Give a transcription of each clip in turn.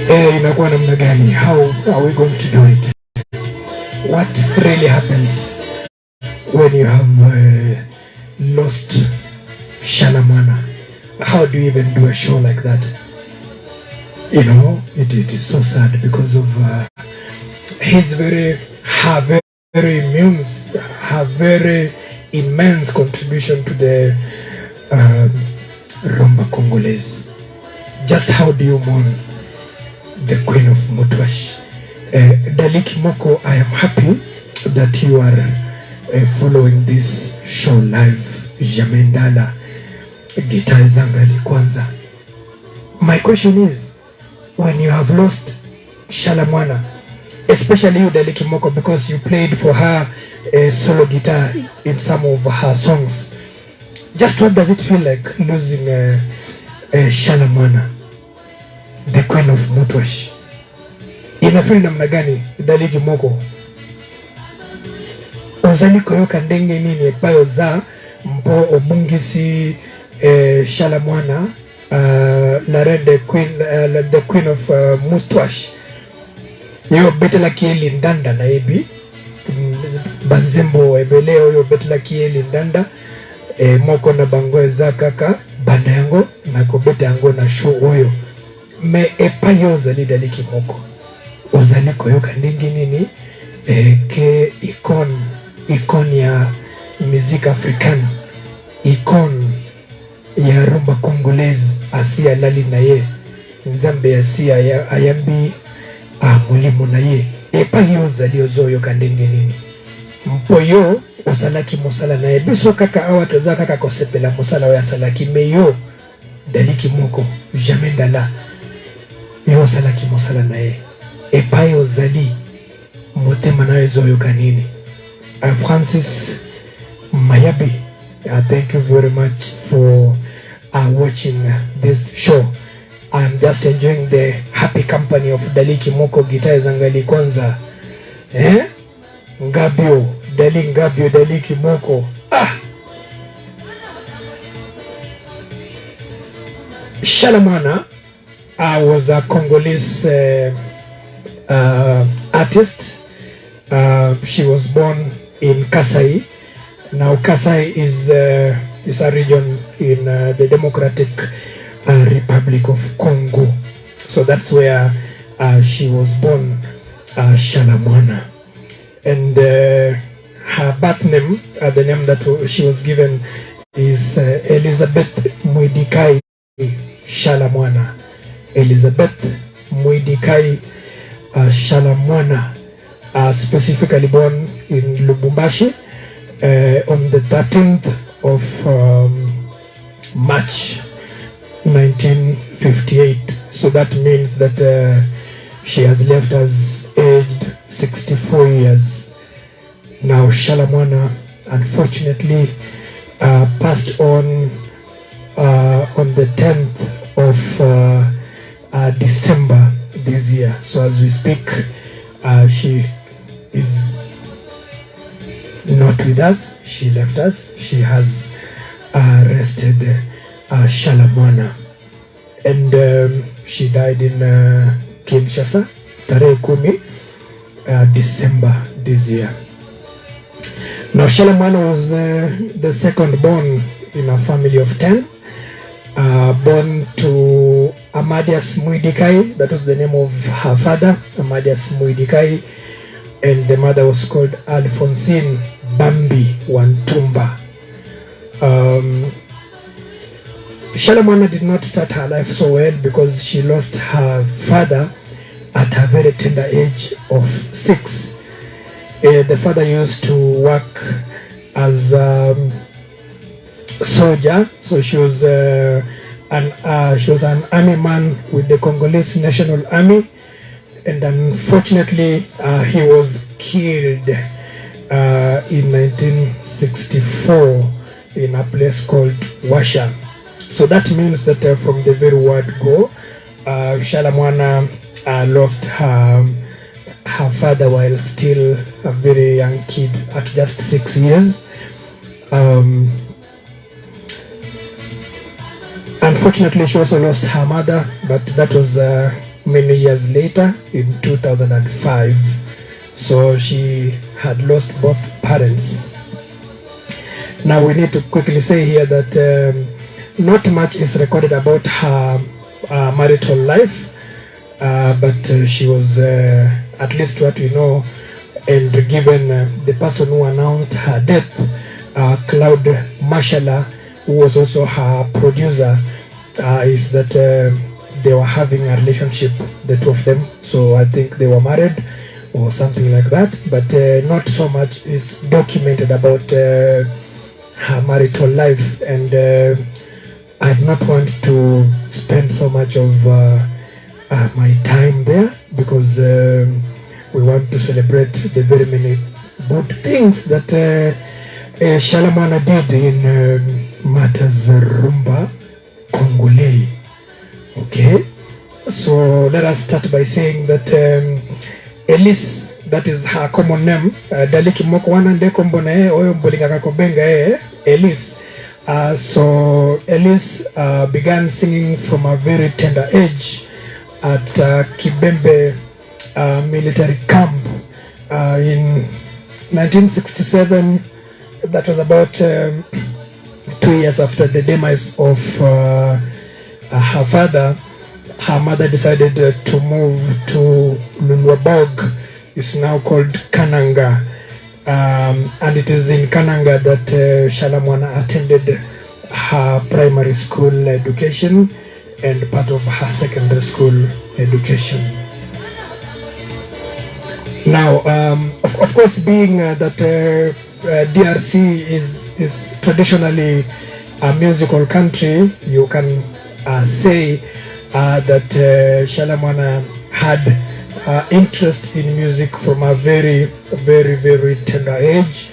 inakuwa namna gani? How are we going to do it? What really happens when you have lost Tshala Muana? How do you even do a show like that? You know, it is so sad because of his very immense contribution to the Rumba Congolaise. Just how do you mourn the Queen of Mutwash? Daliki Moko, I am happy that you are following this show live. Jamendala Gitai Zangali Kwanza. My question is, when you have lost Tshala Muana, especially you Daliki Moko, because you played for her solo guitar in some of her songs, just what does it feel like losing Tshala Muana, the Queen of Mutwash? Inafeel namna gani Daliki Moko? Ozaliko yoka ndenge nini epayo za mpo obungisi Tshala Muana, la reine the Queen of Mutwash. Yo betela kieli ndanda na ebi banzembo ebeleo yo betela kieli ndanda moko na bango za kaka banda yango na kobeta yango na show oyo me epayo ozali Daliki Moko. Ozali koyoka ndenge nini ke icon ya musique africaine, icon ya Rumba Congolaise, asia lali na ye nzambe asia ayambi mulimo na ye. Epayo ozali ozoyoka ndenge nini mpoyo osalaki mosala na ye biso kaka awa toza kaka kosepela mosala oyo asalaki, me yo Daliki Moko jamais ndala yo osalaki mosala na ye. Epayo ozali motema na ezoyoka nini? Francis Mayabi, thank you very much for watching this show. I'm just enjoying the happy company of Daliki Moko Gitai Zangali Kwanza. Ngabio, Daliki Moko. Tshala Muana was a Congolese artist. She was born in Kasai. Now Kasai is a region in the Democratic Republic of Congo. So that's where she was born, Tshala Muana. And her birth name, the name that she was given, is Elisabeth Tshala Muana. Elisabeth Tshala Muana, specifically born in Lubumbashi on the 13th of March 1958. So that means that she has left us aged 64 years. Now Tshala Muana unfortunately passed on the 10th of December this year. So as we speak, she is not with us. She left us. She has rested Tshala Muana, and she died in Kinshasa, tarehe 10 December this year. Now Tshala Muana was the second born in a family of 10, born to Amadias Muidikai. That was the name of her father, Amadias Muidikai, and the mother was called Alphonsine Bambi Wantumba. Tshala Muana did not start her life so well because she lost her father at a very tender age of 6. The father used to work as a soldier, so she was an army man with the Congolese National Army, and unfortunately he was killed in 1964 in a place called Washa. So that means that from the very word go, Tshala Muana lost her father while still a very young kid at just 6 years. Unfortunately, she also lost her mother, but that was many years later in 2005. So she had lost both parents. Now we need to quickly say here that not much is recorded about her marital life, but she was, at least what we know, and given the person who announced her death, Cloud Mashala, who was also her producer, is that they were having a relationship, the two of them. So I think they were married or something like that, but not so much is documented about her marital life. And I do not want to spend so much of my time there, because we want to celebrate the very many good things that Tshala Muana did in matters Rumba Congolaise. Okay, so let us start by saying that Elise, that is her common name, Daliki Moko wana nde kombo na ye oyo mbolinga kakobenga ye Elise. So Elise began singing from a very tender age at Kibembe military camp in 1967. That was about 2 years after the demise of her father. Her mother decided to move to Lulwaborg. It's now called Kananga. And it is in Kananga that Tshala Muana attended her primary school education and part of her secondary school education. Now, of course, being that DRC is traditionally a musical country, you can say that Tshala Muana had interest in music from a very, very, very tender age,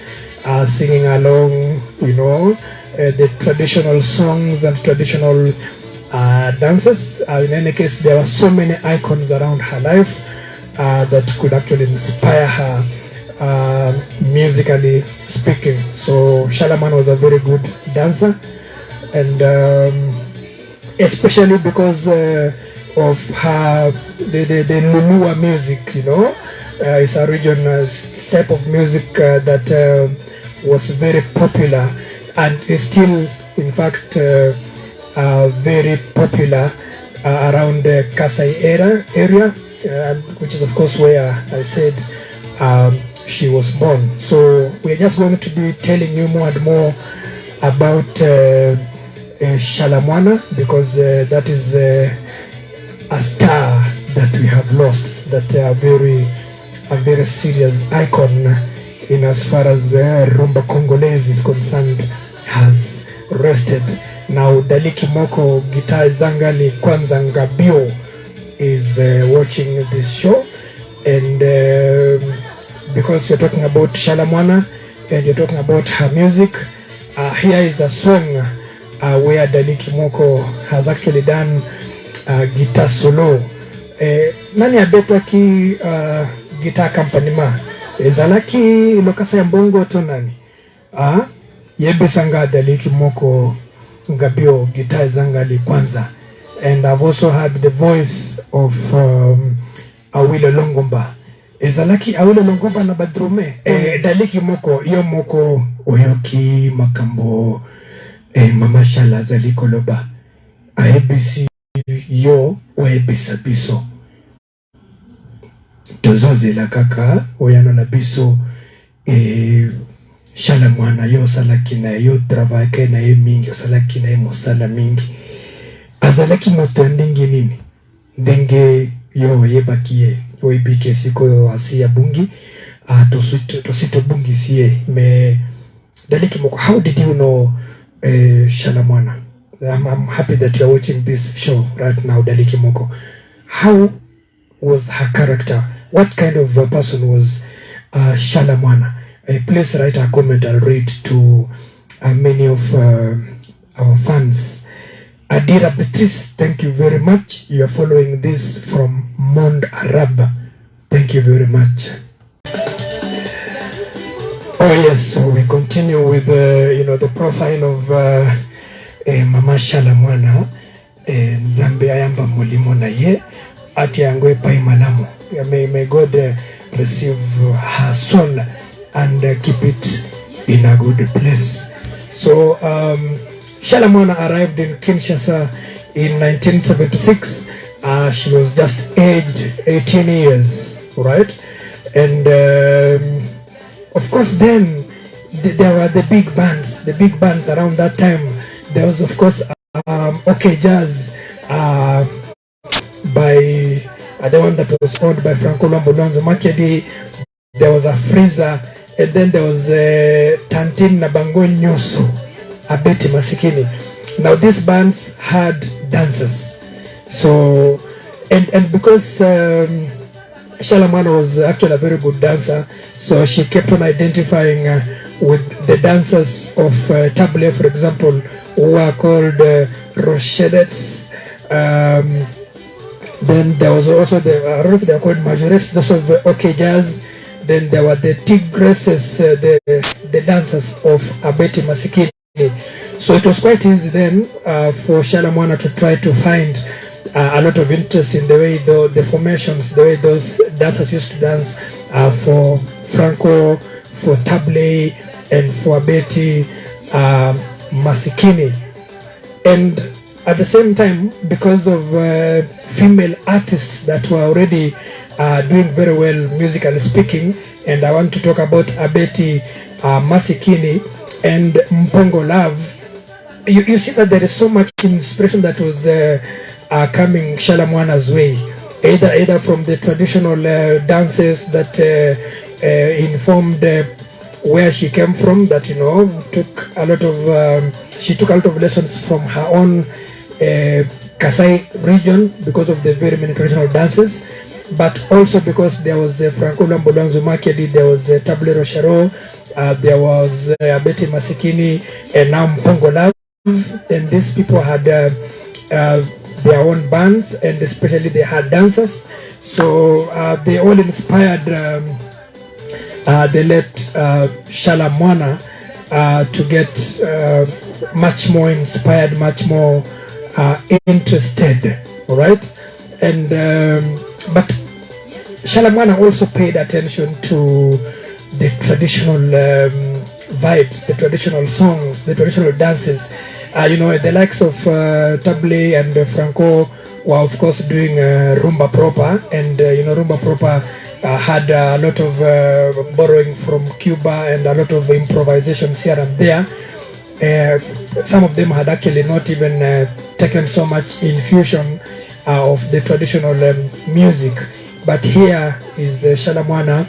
singing along, you know, the traditional songs and traditional dances. In any case, there were so many icons around her life that could actually inspire her musically speaking. So Tshala Muana was a very good dancer, and especially because of her the Lulua music, you know, it's a region type of music that was very popular and is still, in fact, very popular around the Kasai area, which is of course where I said she was born. So we're just going to be telling you more and more about Tshala Muana, because that is a star that we have lost, that a very serious icon in as far as Rumba Congolaise is concerned has rested. Now Daliki Moko Gitaa Zangali Kwanza Ngabio is watching this show, and because you're talking about Tshala Muana and you're talking about her music, here is a song where Daliki Moko has actually done guitar solo. Nani abeta ki guitar company ma ezalaki lokasa ya mbongo to nani yebesanga Daliki Moko Ngabio guitar zangali kwanza. And I've also had the voice of Awilo Longomba. Ezalaki Awilo Longomba na badrume. Daliki Moko yo moko oyoki makambo mama Tshala zaliko loba aebisi yo oebisa biso tozozela kaka oyano na biso Tshala Muana yo salaki na yo travake na ye mingi, salaki na ye mosala mingi, azalaki moto ndenge nini ndenge yo yebaki ye oyebike siko asi ya bungi tosito bungi siye. Me Daliki Moko, how did you know Tshala Muana? I'm happy that you're watching this show right now, Daliki Moko. How was her character? What kind of a person was Tshala Muana? Please write a comment. I'll read to many of our fans. Adira Beatrice, thank you very much. You are following this from Mond Arab. Thank you very much. Oh yes, so we continue with the profile of Mama Tshala Muana. Nzambe ayamba mulimo na ye ati yango epai malamu. May God receive her soul and keep it in a good place. So Tshala Muana arrived in Kinshasa in 1976. She was just aged 18 years, right? And of course then there were the big bands around that time. There was of course OK Jazz by the one that was owned by Franco Lwambo Makedi. There was a Freezer, and then there was Tantin Nabango Nyoso, Abeti Masikini. Now these bands had dancers. So and because Tshala Muana was actually a very good dancer, so she kept on identifying with the dancers of Tablet, for example, who are called Rochettes. Then there was also I don't know if they are called Majorettes, those of OK Jazz. Then there were the Tigresses, the dancers of Abeti Masikini. So it was quite easy then for Tshala Muana to try to find a lot of interest in the way the formations, the way those dancers used to dance for Franco, for Tablet, and for Abeti Masikini. And at the same time, because of female artists that were already doing very well musically speaking, and I want to talk about Abeti Masikini and Mpongo Love. You see that there is so much inspiration that was coming Tshala Muana's way, either from the traditional dances that informed where she came from, that took a lot of lessons from her own Kasai region because of the very many traditional dances, but also because there was Franco Lwambo Makedi, there was Tablet Rochero, there was Abeti Masikini, and now Mpongo Love, and these people had their own bands, and especially they had dancers. So they all inspired the late Tshala Muana to get much more inspired, much more interested, all right? And but Tshala Muana also paid attention to the traditional vibes, the traditional songs, the traditional dances. The likes of Tablet and Franco were of course doing rumba proper, and rumba proper had a lot of borrowing from Cuba and a lot of improvisations here and there. Some of them had actually not even taken so much infusion of the traditional music, but here is Tshala Muana,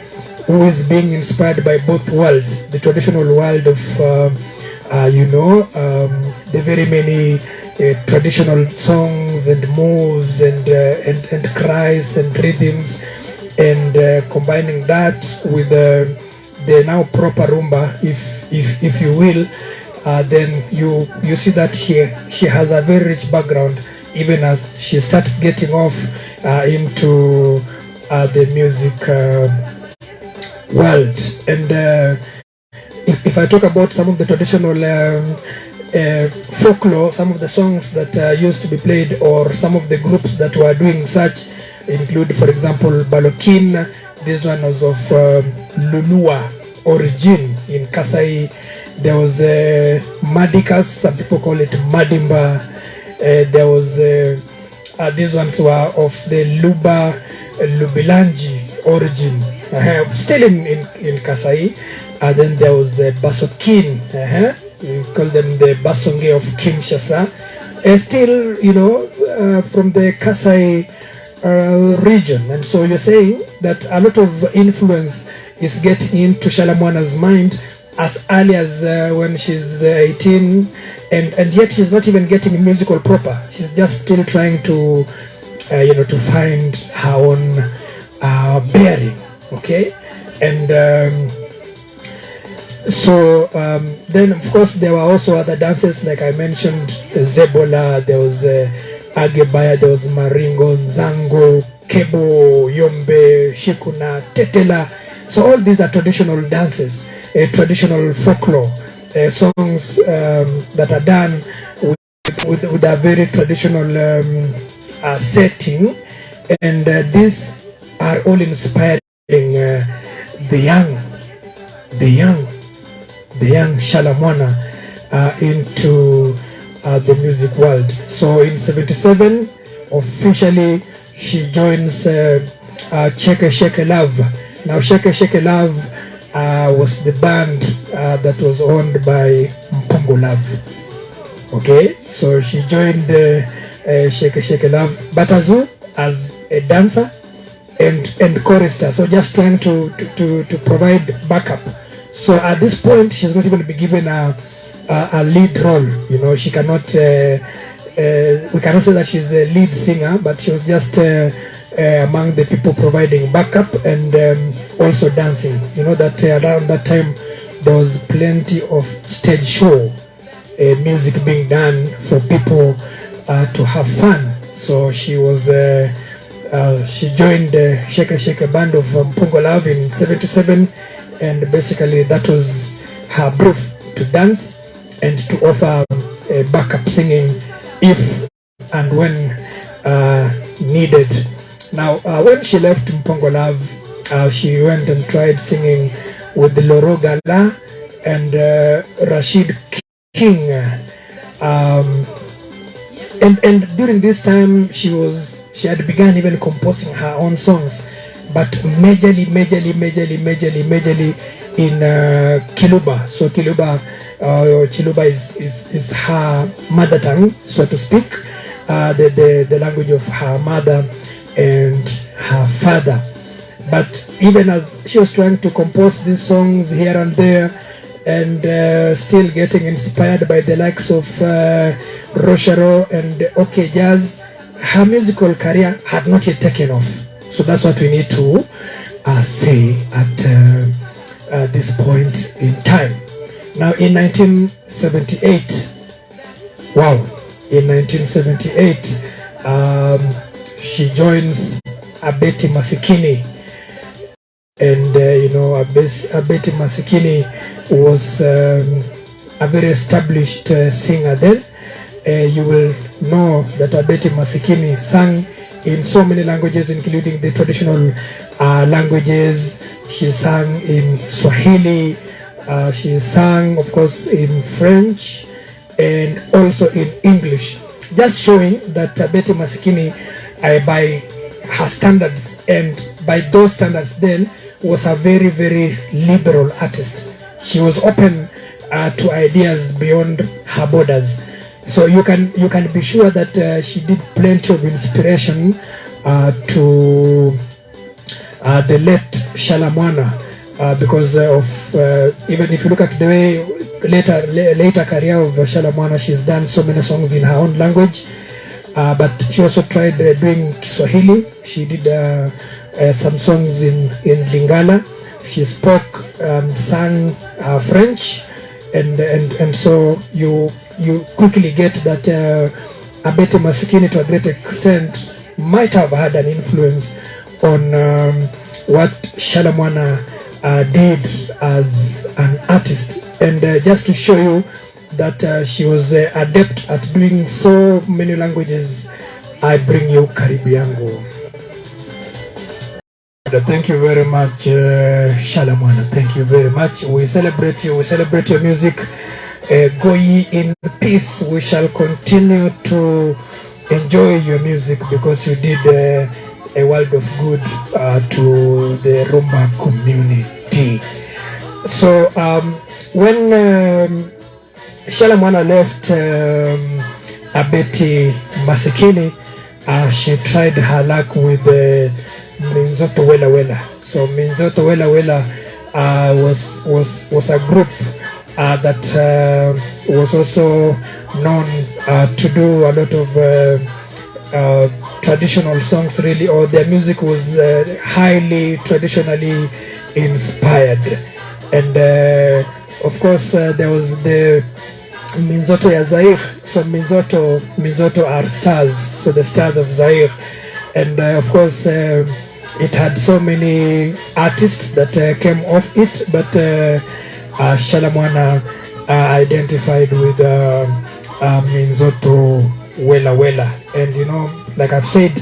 who is being inspired by both worlds, the traditional world of the very many traditional songs and moves and cries and rhythms, and combining that with the now proper rumba, if you will, then you see that she has a very rich background, even as she starts getting off into the music world. And if I talk about some of the traditional folklore, some of the songs that used to be played, or some of the groups that were doing such, include, for example, Balokin. This one was of Lulua origin in Kasai. There was Madikas, some people call it Madimba. There was these ones were of the Lubilanji origin, still in Kasai. Then there was Basokin, you call them the Basonge of Kinshasa, still from the Kasai region. And so you're saying that a lot of influence is getting into Tshala Muana's mind as early as when she's 18, and yet she's not even getting musical proper. She's just still trying to to find her own bearing, okay? And so then of course there were also other dances, like I mentioned, Zebola, there was Agebaya, there was Maringo, Nzango, Kebo, Yombe, Shikuna, Tetela. So all these are traditional dances, traditional folklore songs that are done with a very traditional setting, And these are all inspiring the young Tshala Muana into the music world. So in 77, officially she joins Sheke Sheke Love. Now Sheke Sheke Love was the band that was owned by Mpongo Love. Okay, so she joined Sheke Sheke Love, but as a dancer and chorister, so just trying to provide backup. So at this point, she's not even be given a lead role. You know, she cannot. We cannot say that she's a lead singer, but she was just among the people providing backup and also dancing. You know that around that time there was plenty of stage show music being done for people to have fun. So she was she joined the Sheke Sheke band of Mpongo Love in 77, and basically that was her brief to dance and to offer backup singing if and when needed. Now when she left Mpongo Love, she went and tried singing with the Loro Gala and Rashid King, and during this time she had begun even composing her own songs, but majorly in Kiluba. So Chiluba is her mother tongue, so to speak, the language of her mother and her father. But even as she was trying to compose these songs here and there, and still getting inspired by the likes of Rochero and OK Jazz, her musical career had not yet taken off. So that's what we need to say at this point in time. Now in 1978, in 1978, she joins Abeti Masikini. And Abeti Masikini was a very established singer then. You will know that Abeti Masikini sang in so many languages, including the traditional languages. She sang in Swahili, she sang, of course, in French, and also in English. Just showing that Abeti Masikini, by her standards and by those standards then, was a very, very liberal artist. She was open to ideas beyond her borders. So you can be sure that she did plenty of inspiration to the late Tshala Muana, because of even if you look at the way later career of Tshala Muana, she's done so many songs in her own language, but she also tried doing Kiswahili. She did some songs in Lingala. She spoke, sang French, and so you quickly get that Abeti Masikini, to a great extent, might have had an influence on what Tshala Muana did as an artist. And just to show you that she was adept at doing so many languages, I bring you Karibu Yangu. Thank you very much, Tshala Muana. Thank you very much. We celebrate you. We celebrate your music. Go ye in peace. We shall continue to enjoy your music because you did a world of good to the Rumba community. So when Tshala Muana left Abeti Masikini, she tried her luck with Minzoto Wela Wela. So Minzoto Wela Wela was a group that was also known to do a lot of traditional songs, really, or their music was highly traditionally inspired. And of course there was the Minzoto ya Zaire. So Minzoto are stars, so the stars of Zaire. And of course it had so many artists that came off it, but Tshala Muana identified with Minzoto Wela Wela. And like I've said,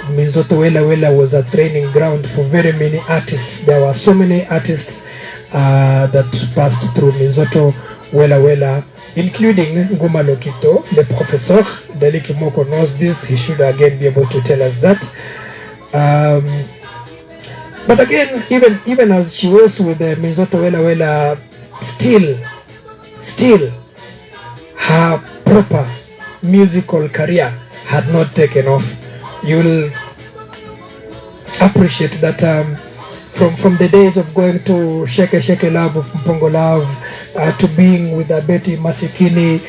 Minzoto Wela Wela was a training ground for very many artists. There were so many artists that passed through Minzoto Wela Wela, including Nguma Lokito, the professor. Daliki Moko knows this. He should again be able to tell us that. But again, even as she was with the Minzoto Wela Wela, still, her proper musical career had not taken off. You will appreciate that from the days of going to Sheke Sheke Love of Mpongo Love, to being with Betty Masikini,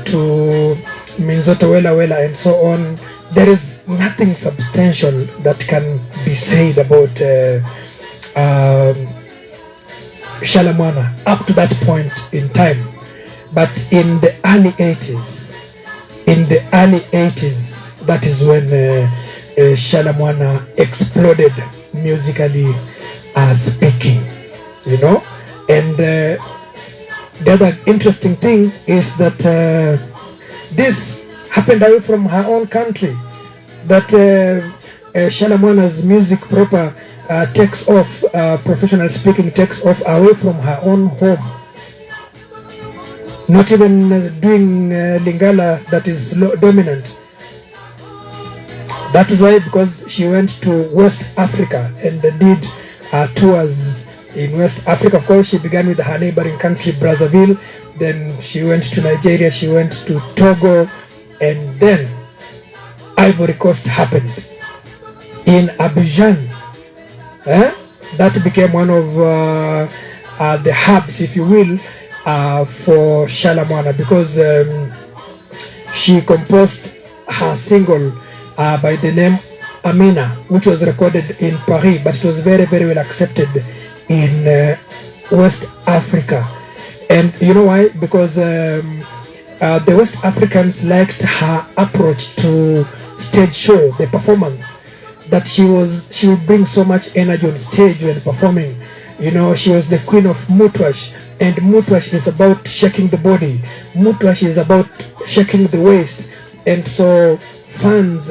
to Minzoto Wela Wela and so on, there is nothing substantial that can be said about Tshala Muana up to that point in time. But in the early 80s, that is when Tshala Muana exploded musically speaking, you know. And the other interesting thing is that this happened away from her own country, that Tshala Muana's music proper takes off, professional speaking takes off away from her own home. Not even doing Lingala that is dominant. That is why, because she went to West Africa and did tours in West Africa. Of course, she began with her neighboring country, Brazzaville. Then she went to Nigeria, she went to Togo, and then Ivory Coast happened. In Abidjan, that became one of the hubs, if you will, for Tshala Muana, because she composed her single by the name Amina, which was recorded in Paris, but it was very, very well accepted in West Africa. And you know why? Because the West Africans liked her approach to stage show, the performance, that she would bring so much energy on stage when performing. You know, she was the queen of Mutwash, and Mutwash is about shaking the body. Mutwash is about shaking the waist. And so fans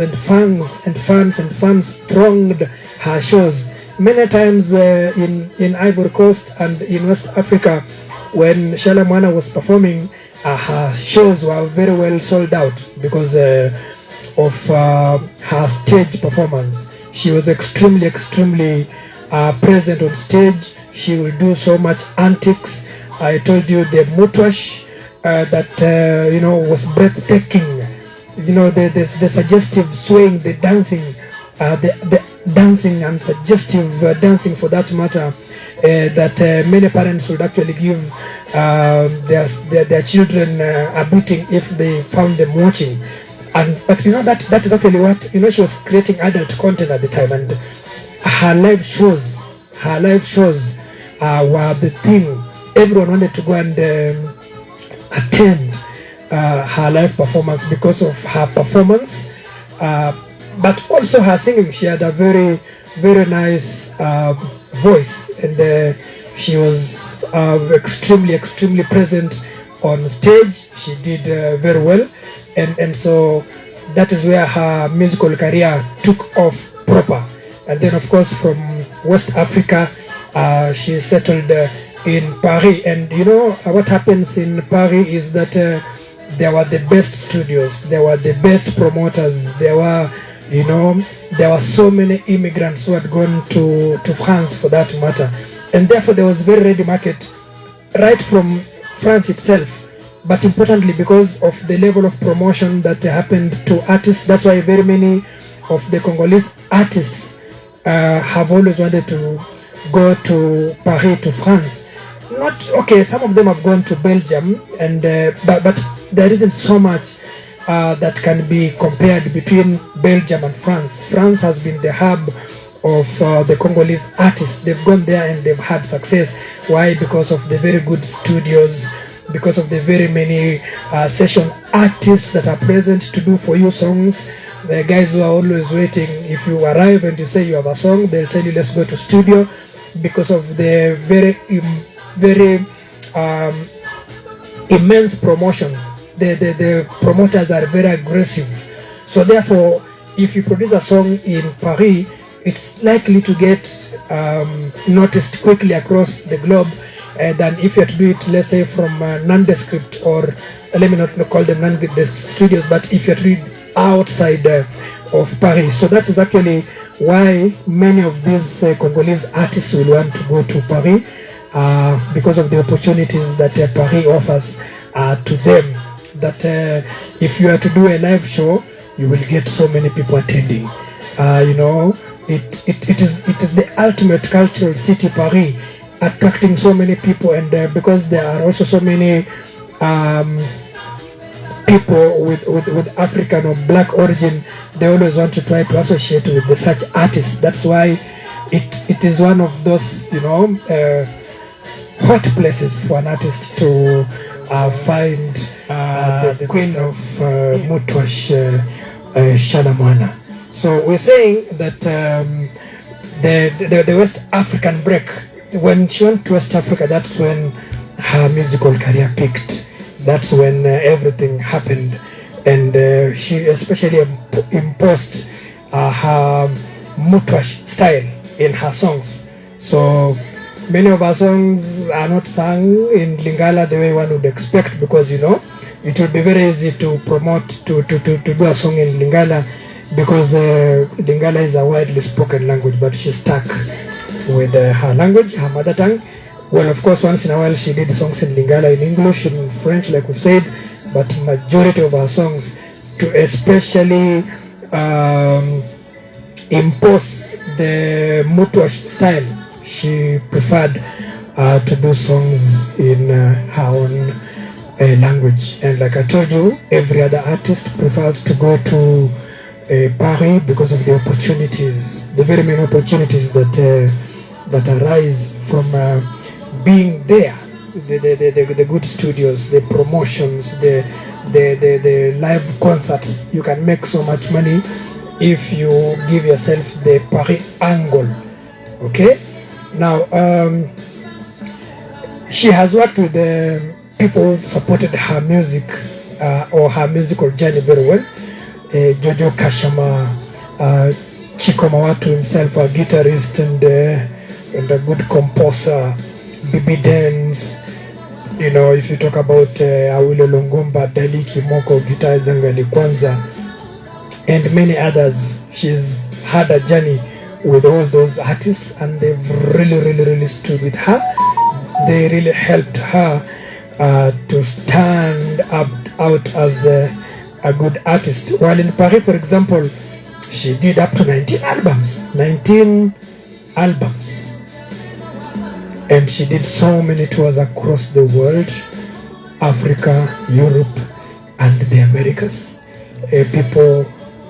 thronged her shows. Many times in Ivory Coast and in West Africa, when Tshala Muana was performing, her shows were very well sold out because of her stage performance. She was extremely present on stage. She will do so much antics. I told you the Mutwash that was breathtaking. You know, the suggestive swaying, the dancing, the dancing and suggestive dancing, for that matter, that many parents would actually give their children a beating if they found them watching. But you know, that is actually what, you know, she was creating adult content at the time, and her live shows were the thing. Everyone wanted to go and attend her live performance because of her performance, but also her singing. She had a very, very nice voice, and she was extremely present on stage. She did very well, and so that is where her musical career took off proper. And then, of course, from West Africa, she settled in Paris. And you know what happens in Paris is that there were the best studios, there were the best promoters, there were so many immigrants who had gone to France, for that matter, and therefore there was very ready market right from France itself. But importantly, because of the level of promotion that happened to artists, that's why very many of the Congolese artists have always wanted to go to Paris, to France. Some of them have gone to Belgium, and but there isn't so much that can be compared between Belgium and France. France has been the hub of the Congolese artists. They've gone there and they've had success. Why? Because of the very good studios, because of the very many session artists that are present to do for you songs. The guys who are always waiting. If you arrive and you say you have a song, they'll tell you, let's go to studio, because of the very immense promotion. The promoters are very aggressive. So therefore, if you produce a song in Paris, it's likely to get noticed quickly across the globe than if you had to do it, let's say, from nondescript, or let me not call them nondescript studios, but if you had to do it outside of Paris. So that is actually why many of these Congolese artists will want to go to Paris, because of the opportunities that Paris offers to them. That if you are to do a live show, you will get so many people attending. You know, it is the ultimate cultural city, Paris, attracting so many people, and because there are also so many people with African or black origin, they always want to try to associate with such artists. That's why it is one of those, you know, hot places for an artist to find the queen of Mutwash, Tshala Muana. So we're saying that the West African break, when she went to West Africa, that's when her musical career peaked. That's when everything happened, and she especially imposed her Mutwash style in her songs. So many of our songs are not sung in Lingala the way one would expect, because, you know, it would be very easy to promote, to do a song in Lingala, because Lingala is a widely spoken language, but she stuck with her language, her mother tongue. Well, of course, once in a while she did songs in Lingala, in English, in French, like we've said, but majority of her songs, to especially impose the Mutwash style, she preferred to do songs in her own language. And like I told you, every other artist prefers to go to Paris because of the opportunities, the very many opportunities that arise from being there. The good studios, the promotions, the live concerts. You can make so much money if you give yourself the Paris angle. Okay? Now, she has worked with the people who supported her music or her musical journey very well. Jojo Kashama, Chico Mawatu himself, a guitarist and a good composer, Bibi Dance. You know, if you talk about Awilo Longomba, Dali Kimoko, Guitar Zangali Kwanza, and many others, she's had a journey with all those artists, and they've really stood with her. They really helped her to stand out as a good artist. While in Paris, for example, she did up to 19 albums. And she did so many tours across the world, Africa, Europe, and the Americas. People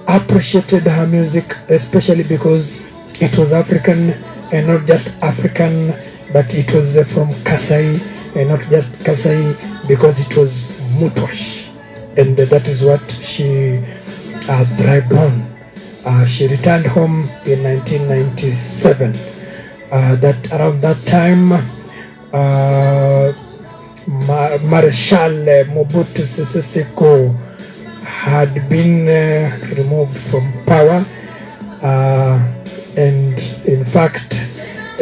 appreciated her music, especially because it was African, and not just African, but it was from Kasai, and not just Kasai, because it was Mutwash. And that is what she thrived on. She returned home in 1997. Around that time, Marshal Mobutu Sese Seko had been removed from power, and in fact,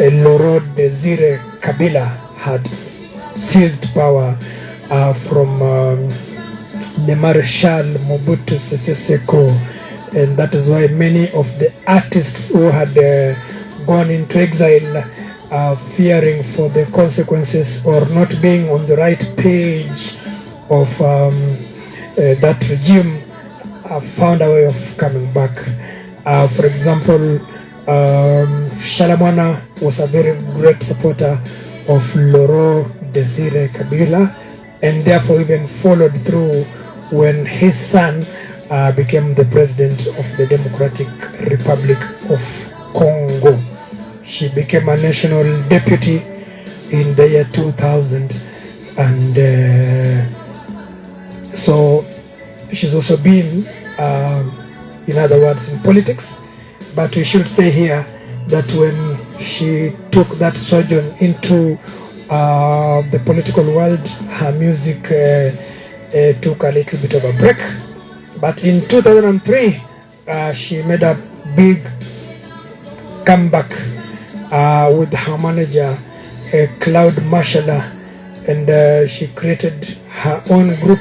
Laurent Desire Kabila had seized power from the Marshal Mobutu Sese Seko, and that is why many of the artists who had gone into exile, fearing for the consequences or not being on the right page of that regime, found a way of coming back. For example, Tshala Muana was a very great supporter of Laurent Desire Kabila, and therefore even followed through when his son became the president of the Democratic Republic of Congo. She became a national deputy in the year 2000, and so she's also been, in other words, in politics. But we should say here that when she took that sojourn into the political world, her music took a little bit of a break. But in 2003, she made a big comeback with her manager, Cloud Mashallah, and she created her own group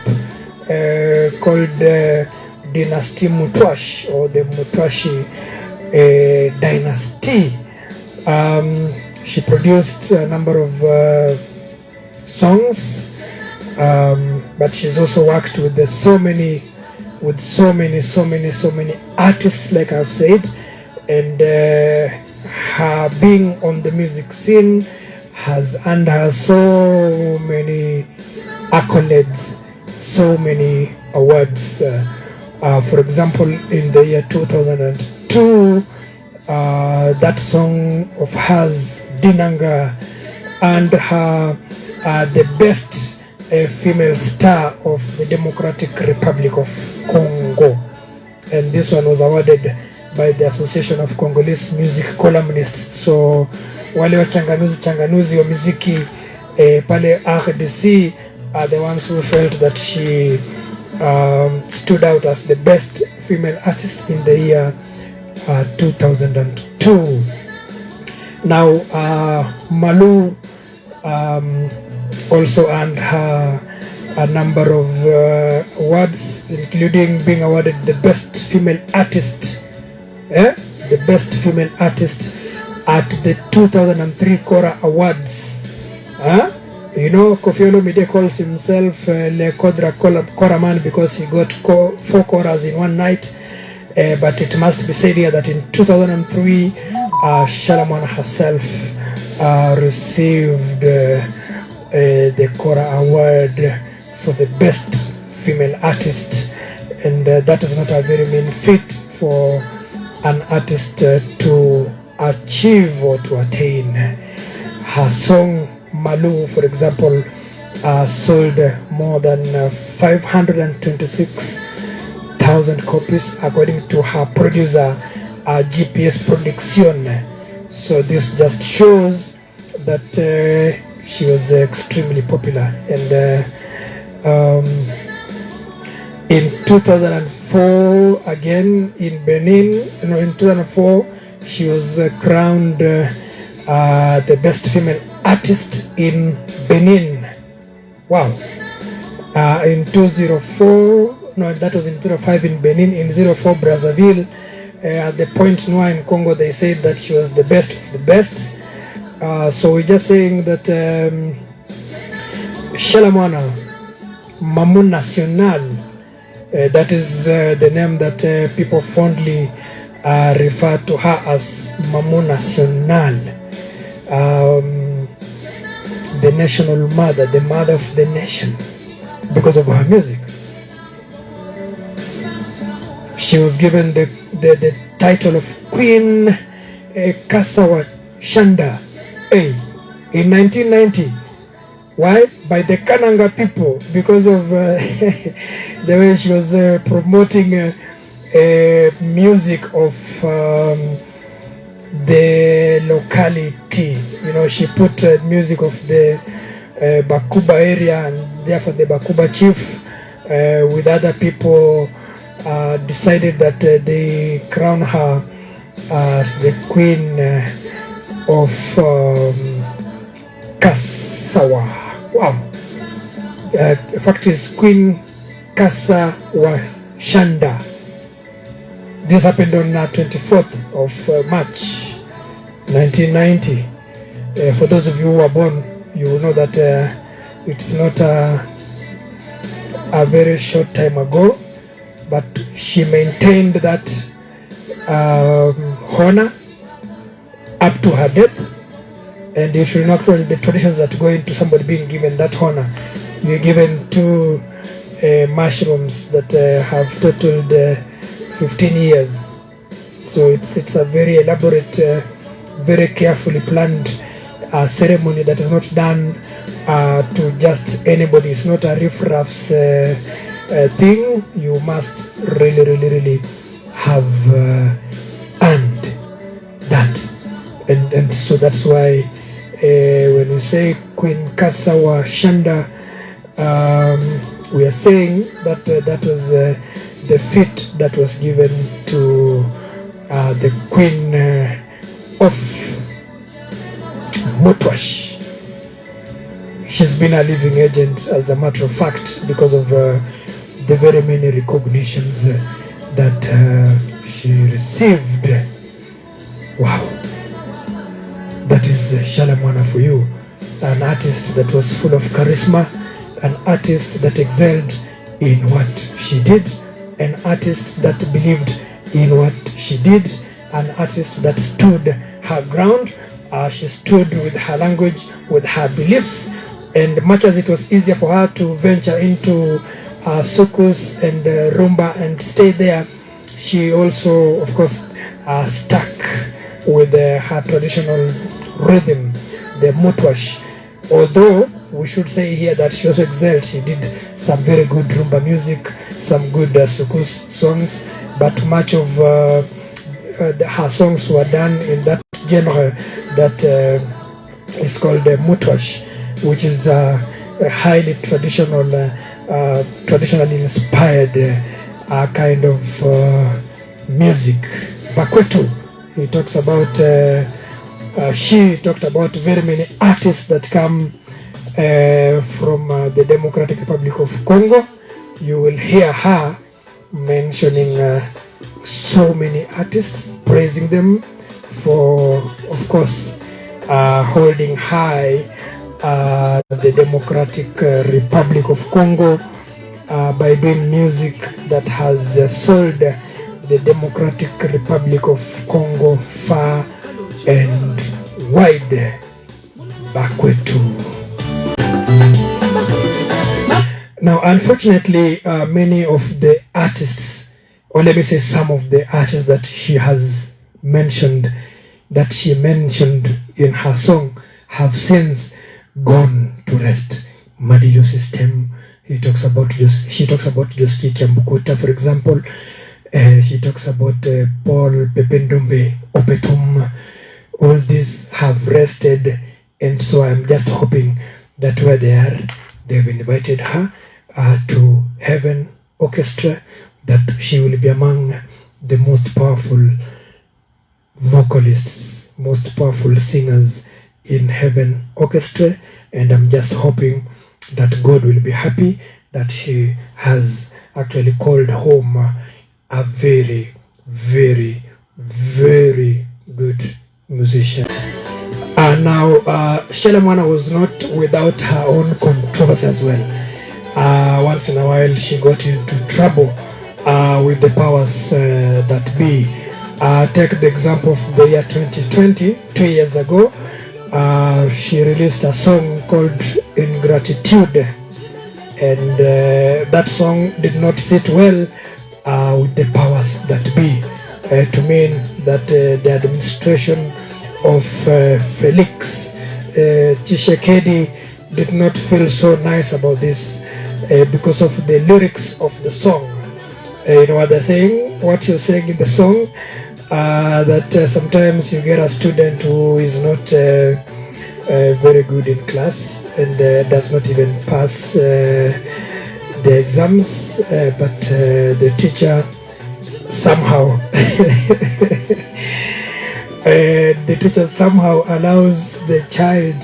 called Dynasty Mutwash, or the Mutwashi Dynasty. She produced a number of songs, but she's also worked with so many artists, like I've said, and her being on the music scene has earned her so many accolades, so many awards. For example, in the year 2002, that song of hers, Dinanga, earned her the best female star of the Democratic Republic of Congo, and this one was awarded by the Association of Congolese Music Columnists. So wale wachanganuzi wa muziki pale RDC are the ones who felt that she stood out as the best female artist in the year 2002. Now Malu also earned her a number of awards, including being awarded the best female artist, the best female artist at the 2003 Kora Awards. You know, Kofi Olomide calls himself Le Kodra Kora Man because he got 4 Koras in one night. But it must be said here that in 2003, Tshala Muana herself received the Kora Award for the best female artist, and that is not a very mean feat for an artist to achieve or to attain. Her song Malu, for example, sold more than 526,000 copies according to her producer GPS Production. So this just shows that she was extremely popular. And in 2004, again in Benin, in 2004, she was crowned the best female artist in Benin. Wow. In 2004, no, that was in 2005 in Benin. In 2004, Brazzaville. At the point now in Congo, they said that she was the best of the best. So we're just saying that Tshala Muana, Maman National, that is the name that people fondly refer to her as Maman National, the national mother, the mother of the nation, because of her music. She was given the title of Queen Kasawa Shanda in 1990. Why? By the Kananga people, because of the way she was promoting music of the locality. You know, she put music of the Bakuba area, and therefore the Bakuba chief with other people decided that they crown her as the queen of Kasawa. Wow. In fact, it's Queen Kasawa Shanda. This happened on 24th of March 1990. For those of you who were born, you will know that it's not a very short time ago, but she maintained that honor up to her death. And you should not know the traditions that go into somebody being given that honor. You're given 2 mushrooms that have totaled 15 years. So it's a very elaborate, very carefully planned ceremony that is not done to just anybody. It's not a riff-raffs thing. You must really have earned that. And so that's why when we say Queen Kasawa Shanda, we are saying that that was the feat that was given to the Queen of Mutwash. She's been a living agent, as a matter of fact, because of the very many recognitions that she received. Wow. That is Tshala Muana for you. An artist that was full of charisma, an artist that excelled in what she did, an artist that believed in what she did, an artist that stood her ground. She stood with her language, with her beliefs, and much as it was easier for her to venture into soukous and rumba and stay there, she also, of course, stuck with her traditional rhythm, the mutwash. Although we should say here that she also excelled. She did some very good rumba music, some good soukous songs, but much of her songs were done in that genre that is called mutwash, which is a highly traditionally inspired kind of music. Bakwetu, she talked about very many artists that come from the Democratic Republic of Congo. You will hear her mentioning so many artists, praising them for, of course, holding high the Democratic Republic of Congo by doing music that has sold the Democratic Republic of Congo far and wide. Bakwetu. Now, unfortunately, many of the artists, or let me say some of the artists that she mentioned in her song, have since gone to rest. Madilu System, she talks about Joski Kiambukuta, for example. She talks about Paul Pependombe, Opetum. All these have rested, and so I'm just hoping that where they are, they've invited her to Heaven Orchestra, that she will be among the most powerful vocalists, most powerful singers in Heaven Orchestra, and I'm just hoping that God will be happy that she has actually called home a very, very, very good musician. Now, Tshala Muana was not without her own controversy as well. Once in a while, she got into trouble with the powers that be. Take the example of the year 2020, 2 years ago. She released a song called Ingratitude, and that song did not sit well with the powers that be, to mean that the administration of Felix Tshisekedi did not feel so nice about this because of the lyrics of the song. You know what they're saying? What you're saying in the song, that sometimes you get a student who is not very good in class and does not even pass the exams, but the teacher somehow allows the child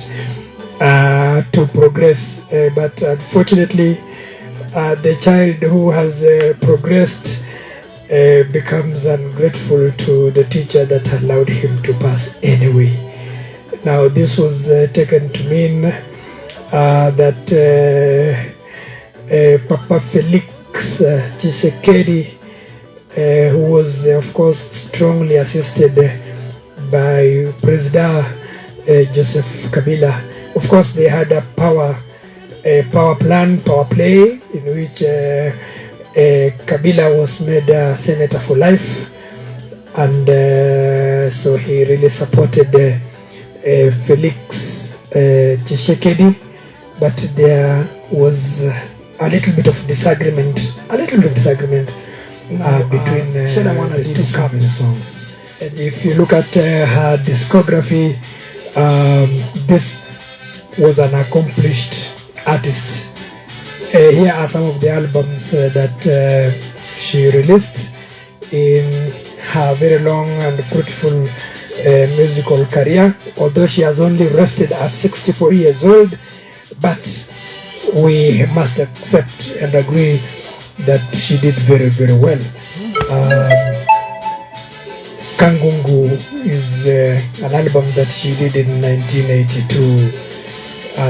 to progress, but unfortunately the child who has progressed becomes ungrateful to the teacher that allowed him to pass anyway. Now this was taken to mean that Papa Felix Tshisekedi, who was of course strongly assisted by President Joseph Kabila. Of course, they had a power play in which Kabila was made a senator for life, and so he really supported Felix Tshisekedi, but there was a little bit of disagreement between the two camps. And if you look at her discography, this was an accomplished artist. Here are some of the albums that she released in her very long and fruitful musical career, although she has only rested at 64 years old, but we must accept and agree that she did very, very well. Kangungu is an album that she did in 1982.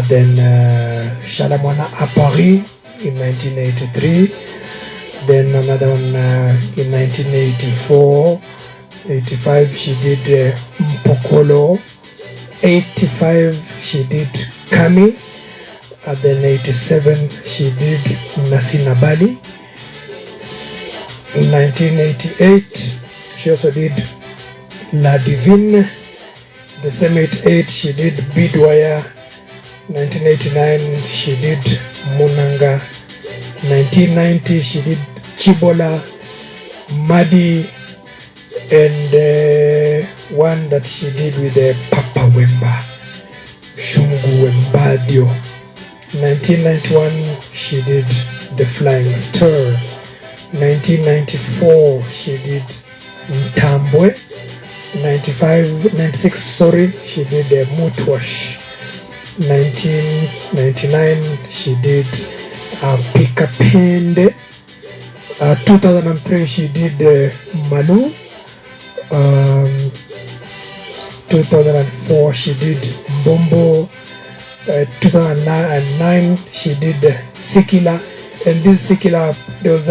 Then Tshala Muana à Paris in 1983. Then another one in 1984. 85 she did Mpokolo. 85 she did Kami. Then 87 she did Nasina Bali. In 1988 she also did La Divine. The same 88 she did Bidwaya. 1989 she did Munanga. 1990 she did Chibola, Madi, and one that she did with Papa Wemba, Shungu Wembadio. 1991 she did The Flying Star. 1994 she did Ntambwe. 96 she did Mutwash. 1999 she did Pikapende. 2003 she did Malu. 2004 she did Mbombo. 2009 she did Sikila, and this Sikila there was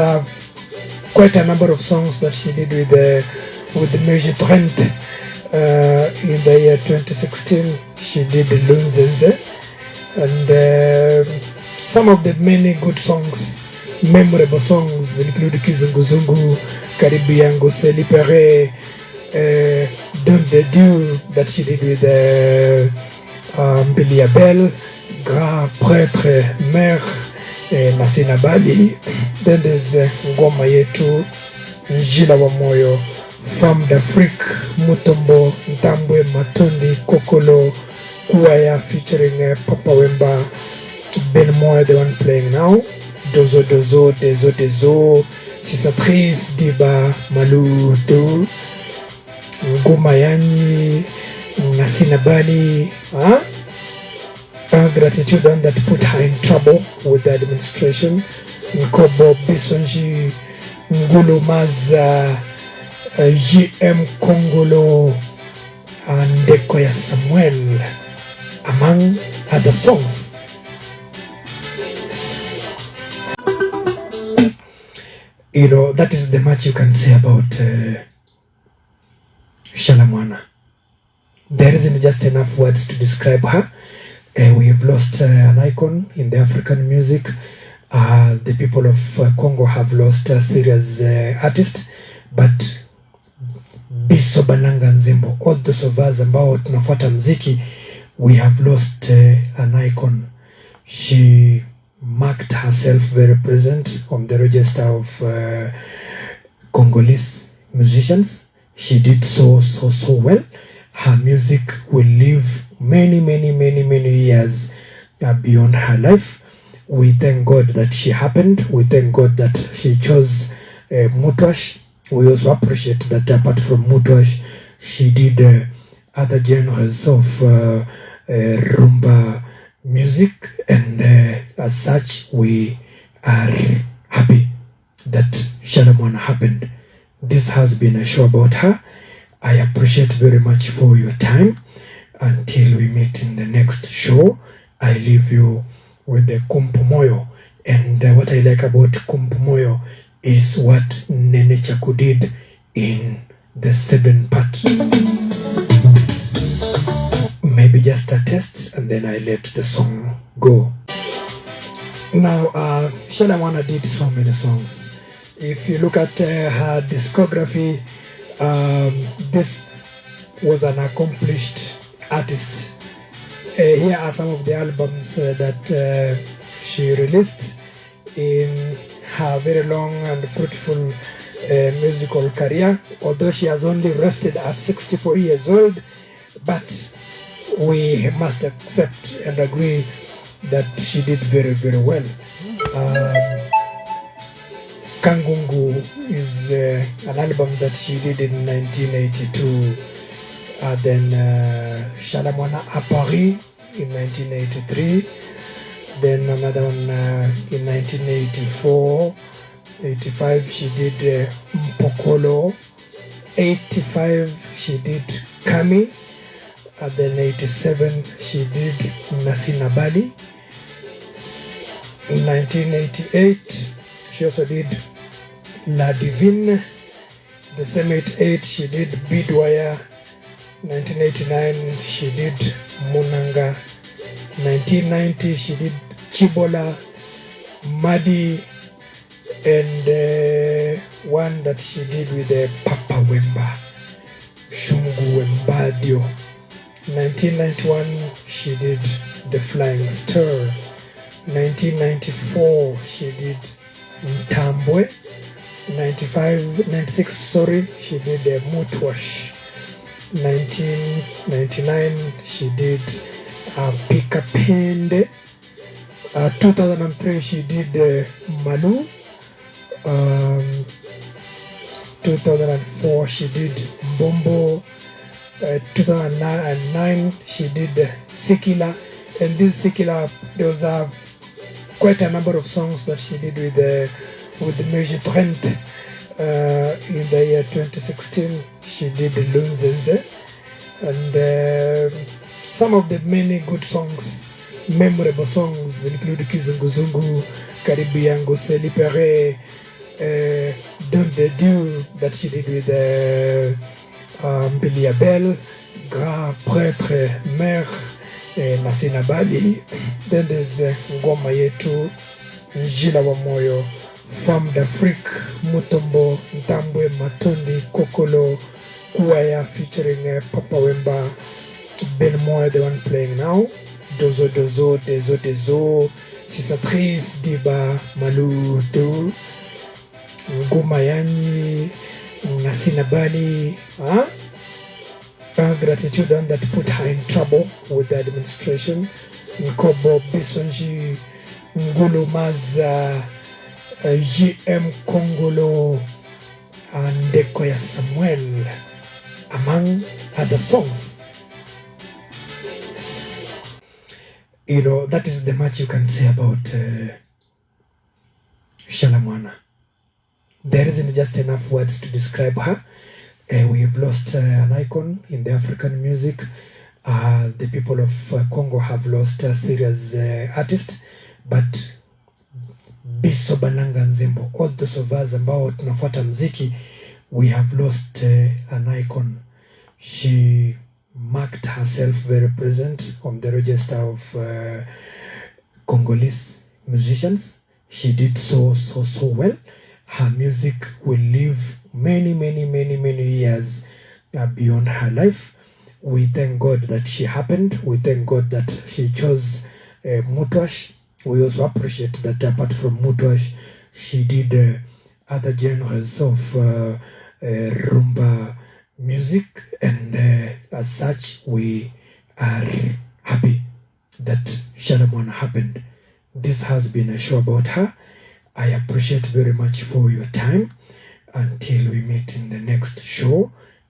quite a number of songs that she did with the Meji Trent. In the year 2016 she did Lunzenze, and some of the many good songs, memorable songs include Kizunguzungu, Karibi Yango, Selipere, Don de Dieu that she did with Billy Abel, Grand Prêtre, Mère, Nasina Bali. Then there's Ngoma Yetu, Njila wa Moyo, Femme d'Afrique, Mutombo, Ntambwe, Matondi, Kokolo, Kuaya featuring Papa Wemba, Ben Moya, the one playing now, Dozo Dozo, Dezo Dezo, Cicatrice, Diba, Malou, Do, Ngumayani, Nasina Bali, Gratitude one that put her in trouble with the administration, Nkobo Bisonji, Ngulu Maza, GM Kongolo, and Dekoya Samuel, among other songs. You know, that is the much you can say about Tshala Muana. There isn't just enough words to describe her. We have lost an icon in the African music. The people of Congo have lost a serious artist, but Biso Balanga Nzembo, all those of us ambao tunafuata mziki, we have lost an icon. She marked herself very present on the register of Congolese musicians. She did so well. Her music will live many years beyond her life. We thank God that she happened. We thank God that she chose Mutwash. We also appreciate that apart from Mutwash, she did other genres of rumba music, and as such, we are happy that Tshala Muana happened. This has been a show about her. I appreciate very much for your time. Until we meet in the next show, I leave you with the Kumpumoyo. And what I like about Kumpumoyo is what Nene Chaku did in the 7-part. Maybe just a test, and then I let the song go. Now, Tshala Muana did so many songs. If you look at her discography, this was an accomplished artist. Here are some of the albums that she released in her very long and fruitful musical career, although she has only rested at 64 years old, but we must accept and agree that she did very well. Kangungu is an album that she did in 1982. Then Tshala Muana à Paris in 1983. Then another one in 1984. 85 she did Mpokolo. 85 she did Kami. Then 87 she did Nasinabali. In 1988 she also did La Divine. The same 88 she did Bidwaya. 1989 she did Munanga. 1990 she did Chibola, Madi, and one that she did with Papa Wemba, Shungu Wembadio. 1991 she did The Flying Star. 1994 she did Ntambwe. 96 she did Mutwash. 1999 she did Pikapende. 2003 she did Malu. 2004 she did Mbombo. 2009 she did Sikila. And this Sikila, there was quite a number of songs that she did with the Major Trent. In the year 2016 she did Lunzenze, and some of the many good songs, memorable songs, include Kizunguzungu, Karibu Yango, Selipere, Don de Dieu that she did with Mbili Abel, Grand Prêtre, Mère, Nasinabali. Then there's Ngoma Yetu, Njila wa Moyo, Femme d'Afrique, Mutombo, Ntambwe, Matondi, Kokolo, Kuaya featuring Papa Wemba, Ben Moya, the one playing now, Dozo Dozo, Dezo Dezo, Cicatrice, Diba, Maluto, Ngumayani, Nasinabali, Gratitude and that put her in trouble with the administration, Nkobo, Bisonji, Ngulu Maza, GM Kongolo, and Dekoya Samuel, among other songs. You know, that is the much you can say about Tshala Muana. There isn't just enough words to describe her. We have lost an icon in the African music. The people of Congo have lost a serious artist, but Biso Bananga Nzembo, all those of us ambao tunafuata mziki, we have lost an icon. She marked herself very present on the register of Congolese musicians. She did so well. Her music will live many years beyond her life. We thank God that she happened. We thank God that she chose Mutwash. We also appreciate that apart from Mutwash, she did other genres of rumba music, and as such, we are happy that Tshala Muana happened. This has been a show about her. I appreciate very much for your time. Until we meet in the next show,